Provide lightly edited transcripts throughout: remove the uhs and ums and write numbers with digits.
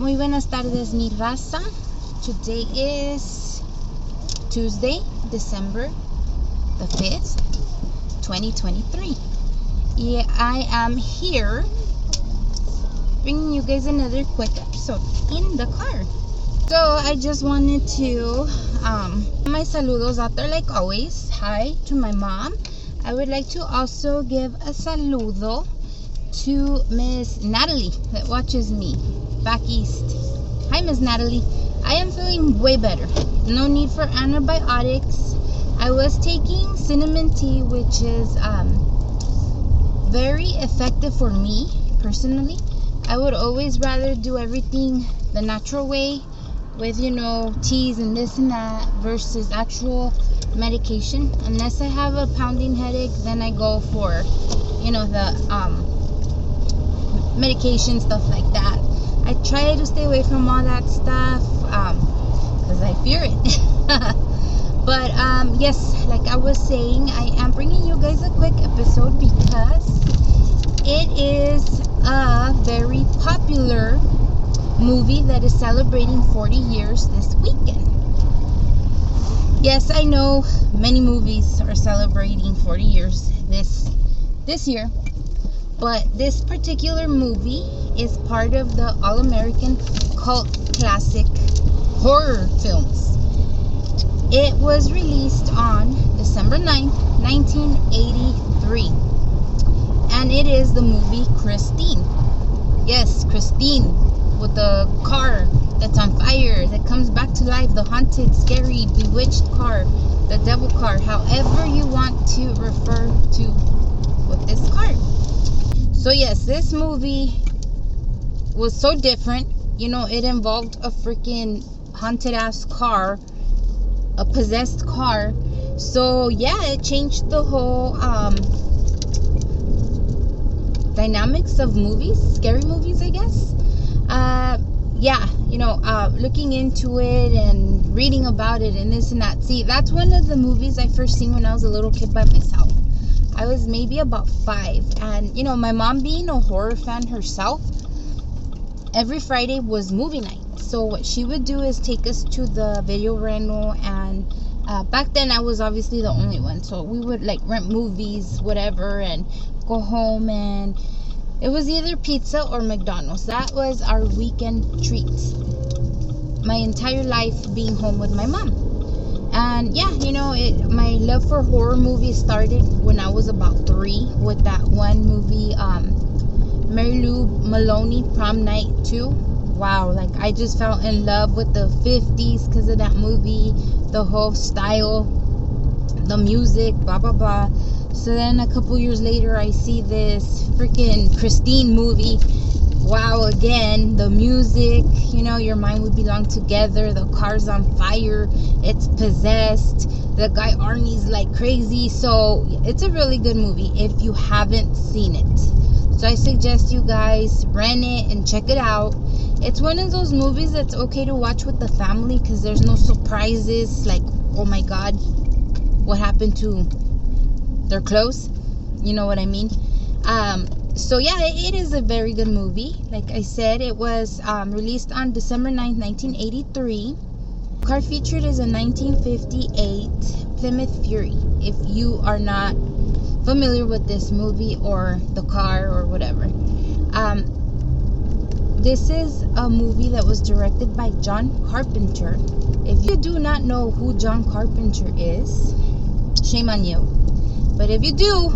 Muy buenas tardes, mi raza. Today is Tuesday, December the 5th, 2023. Yeah, I am here bringing you guys another quick episode in the car. So I just wanted to my saludos out there like always. Hi to my mom. I would like to also give a saludo to Miss Natalie that watches me back east. Hi, Miss Natalie. I am feeling way better. No need for antibiotics. I was taking cinnamon tea, which is very effective for me personally. I would always rather do everything the natural way with, teas and this and that versus actual medication. Unless I have a pounding headache, then I go for, the medication, stuff like that. I try to stay away from all that stuff because I fear it. But yes, like I was saying, I am bringing you guys a quick episode because it is a very popular movie that is celebrating 40 years this weekend. Yes, I know many movies are celebrating 40 years this year, but this particular movie is part of the All-American Cult Classic Horror Films. It was released on December 9th, 1983. And it is the movie Christine. Yes, Christine, with the car that's on fire, that comes back to life, the haunted, scary, bewitched car, the devil car, however you want to refer to with this car. So yes, this movie was so different. It involved a freaking haunted ass car, a possessed car. So yeah, it changed the whole dynamics of movies, scary movies, I guess. Looking into it and reading about it and this and that. See, that's one of the movies I first seen when I was a little kid by myself. I was maybe about 5, and my mom, being a horror fan herself, every Friday was movie night. So what she would do is take us to the video rental, and back then I was obviously the only one, so we would rent movies, whatever, and go home, and it was either pizza or McDonald's. That was our weekend treat. My entire life being home with my mom. And yeah, my love for horror movies started when I was about 3 with that one movie, Mary Lou Maloney, Prom Night 2. Wow, I just fell in love with the 50s because of that movie, the whole style, the music, blah, blah, blah. So then a couple years later, I see this freaking Christine movie. Wow, again, the music, your mind would belong together. The car's on fire. It's possessed. The guy Arnie's like crazy. So it's a really good movie if you haven't seen it. So I suggest you guys rent it and check it out. It's one of those movies that's okay to watch with the family because there's no surprises like, oh my God, what happened to their clothes? You know what I mean? So yeah, it is a very good movie. Like I said, it was released on December 9th, 1983. The car featured is a 1958 Plymouth Fury. If you are not familiar with this movie or the car or whatever, this is a movie that was directed by John Carpenter. If you do not know who John Carpenter is, shame on you. But if you do,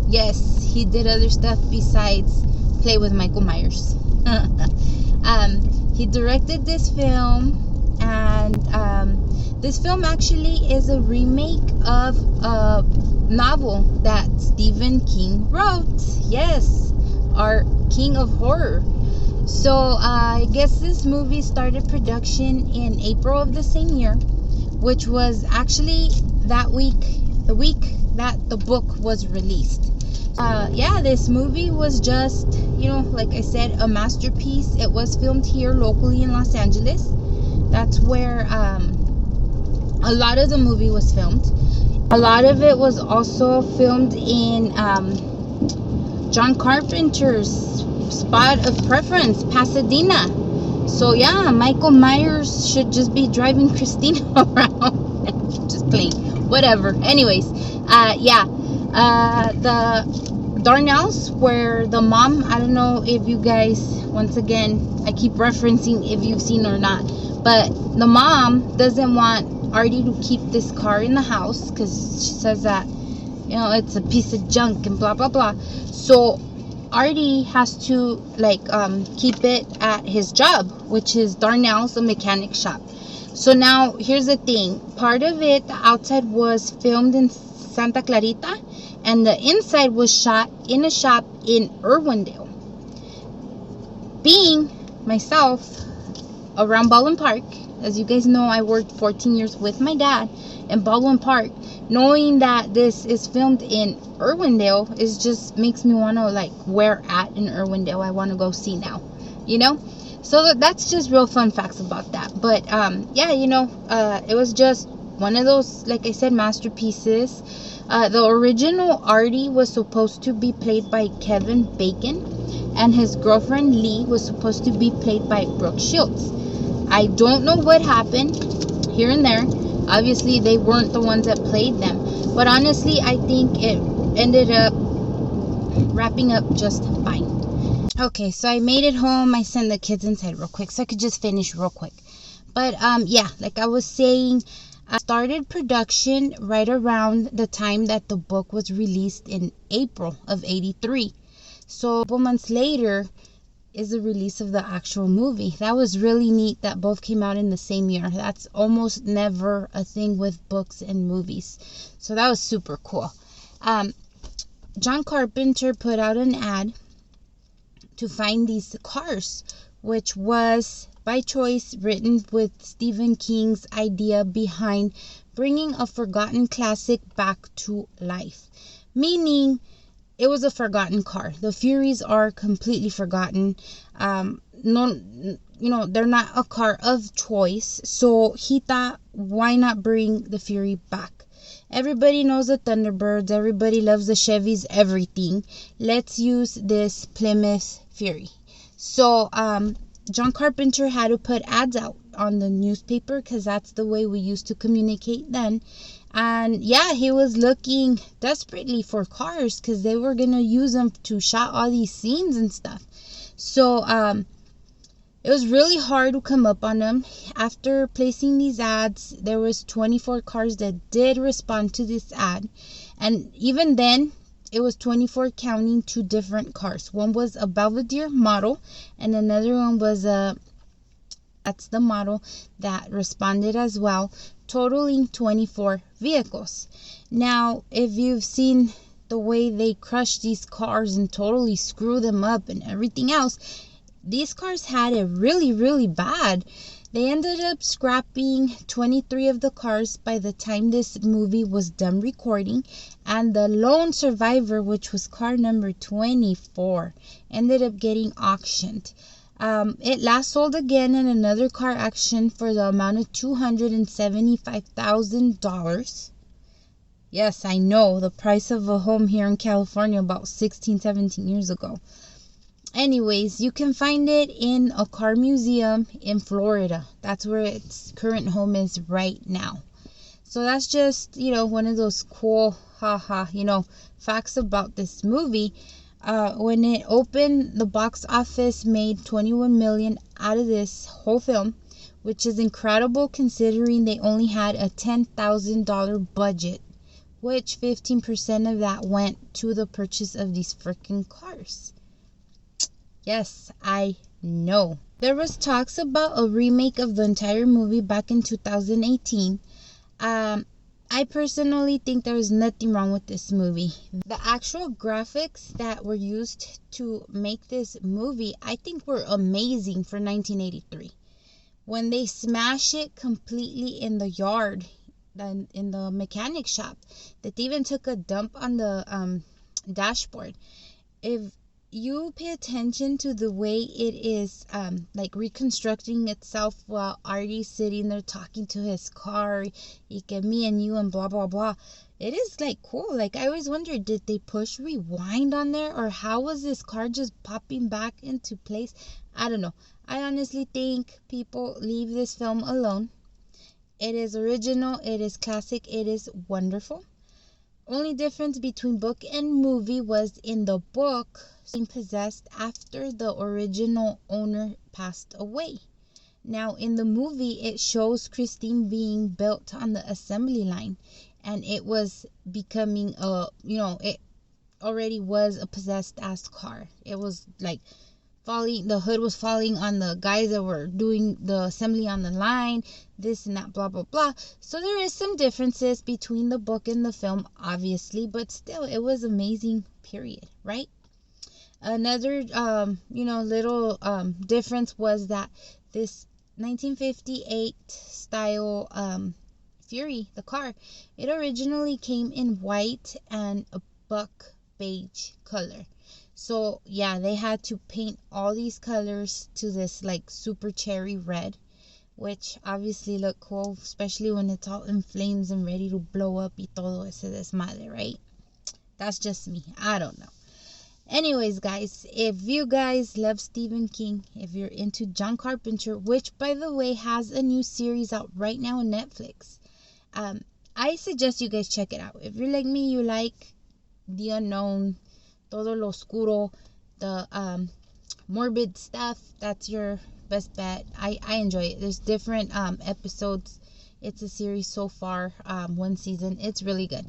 yes, he did other stuff besides play with Michael Myers. He directed this film, and this film actually is a remake of a novel that Stephen King wrote. Yes, our king of horror. So I guess this movie started production in April of the same year, which was actually the week that the book was released. This movie was just, like I said, a masterpiece. It was filmed here locally in Los Angeles. That's where a lot of the movie was filmed. A lot of it was also filmed in John Carpenter's spot of preference, Pasadena. So yeah, Michael Myers should just be driving Christina around. Just playing. Whatever. Anyways, the Darnells, where the mom, I don't know if you guys, once again, I keep referencing if you've seen or not, but the mom doesn't want Artie to keep this car in the house because she says that, it's a piece of junk and blah blah blah. So Artie has to keep it at his job, which is Darnell's, a mechanic shop. So now here's the thing. Part of it, the outside, was filmed in Santa Clarita, and the inside was shot in a shop in Irwindale. Being myself around Baldwin Park, as you guys know, I worked 14 years with my dad in Baldwin Park. Knowing that this is filmed in Irwindale is just makes me want to where at in Irwindale I want to go see now, so that's just real fun facts about that. But it was just one of those, like I said, masterpieces. The original Artie was supposed to be played by Kevin Bacon, and his girlfriend Lee was supposed to be played by Brooke Shields. I don't know what happened here and there. Obviously, they weren't the ones that played them. But honestly, I think it ended up wrapping up just fine. Okay, so I made it home. I sent the kids inside real quick so I could just finish real quick. But like I was saying, I started production right around the time that the book was released in April of '83. So a couple months later is the release of the actual movie. That was really neat that both came out in the same year. That's almost never a thing with books and movies. So that was super cool. John Carpenter put out an ad to find these cars, which was by choice written with Stephen King's idea behind bringing a forgotten classic back to life. Meaning, it was a forgotten car. The Furies are completely forgotten. They're not a car of choice. So he thought, why not bring the Fury back? Everybody knows the Thunderbirds. Everybody loves the Chevys, everything. Let's use this Plymouth Fury. So John Carpenter had to put ads out on the newspaper because that's the way we used to communicate then. And he was looking desperately for cars because they were going to use them to shot all these scenes and stuff. So it was really hard to come up on them. After placing these ads, there was 24 cars that did respond to this ad. And even then, it was 24 counting two different cars. One was a Belvedere model and another one was that's the model that responded as well, totaling 24 vehicles. Now, if you've seen the way they crush these cars and totally screw them up and everything else, these cars had it really, really bad. They ended up scrapping 23 of the cars by the time this movie was done recording, and the lone survivor, which was car number 24, ended up getting auctioned. It last sold again in another car auction for the amount of $275,000. Yes, I know, the price of a home here in California about 16, 17 years ago. Anyways, you can find it in a car museum in Florida. That's where its current home is right now. So that's just, one of those cool, facts about this movie. When it opened, the box office made $21 million out of this whole film, which is incredible considering they only had a $10,000 budget, which 15% of that went to the purchase of these freaking cars. Yes, I know. There was talks about a remake of the entire movie back in 2018. I personally think there is nothing wrong with this movie. The actual graphics that were used to make this movie, I think were amazing for 1983. When they smash it completely in the yard, in the mechanic shop, that they even took a dump on the dashboard. If you pay attention to the way it is reconstructing itself while Artie's sitting there talking to his car, me and you and blah blah blah, it is like cool. Like I always wondered, did they push rewind on there, or how was this car just popping back into place? I don't know. I honestly think people leave this film alone. It is original, it is classic, it is wonderful. Only difference between book and movie was in the book being possessed after the original owner passed away. Now in the movie it shows Christine being built on the assembly line, and it was becoming it already was a possessed ass car. It was like falling, the hood was falling on the guys that were doing the assembly on the line, this and that, blah blah blah. So there is some differences between the book and the film, obviously, but still it was amazing, period, right? Another little difference was that this 1958 style Fury, the car, it originally came in white and a buck beige color. So yeah, they had to paint all these colors to this like super cherry red, which obviously look cool, especially when it's all in flames and ready to blow up y todo ese desmadre, right? That's just me. I don't know. Anyways, guys, if you guys love Stephen King, if you're into John Carpenter, which by the way has a new series out right now on Netflix, I suggest you guys check it out. If you're like me, you like the unknown, todo lo oscuro, the morbid stuff, that's your best bet. I enjoy it. There's different episodes. It's a series so far, one season. It's really good.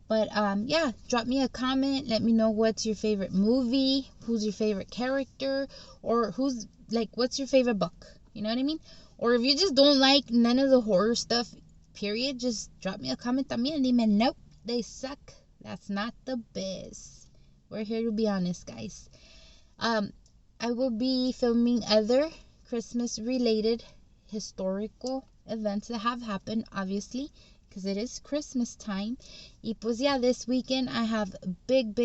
But yeah, drop me a comment. Let me know what's your favorite movie, who's your favorite character, or who's like what's your favorite book. You know what I mean? Or if you just don't like none of the horror stuff, period, just drop me a comment también. Dime, nope, they suck. That's not the biz. We're here to be honest, guys. I will be filming other Christmas related historical events that have happened, obviously, because it is Christmas time. Y pues yeah, this weekend I have big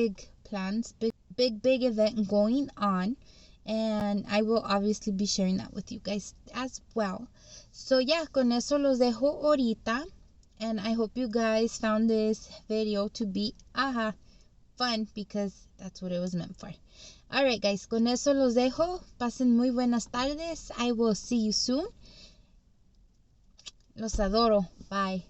plans, big event going on, and I will obviously be sharing that with you guys as well. So yeah, con eso los dejo ahorita, and I hope you guys found this video to be fun, because that's what it was meant for. Alright guys, con eso los dejo. Pasen muy buenas tardes. I will see you soon. Los adoro. Bye.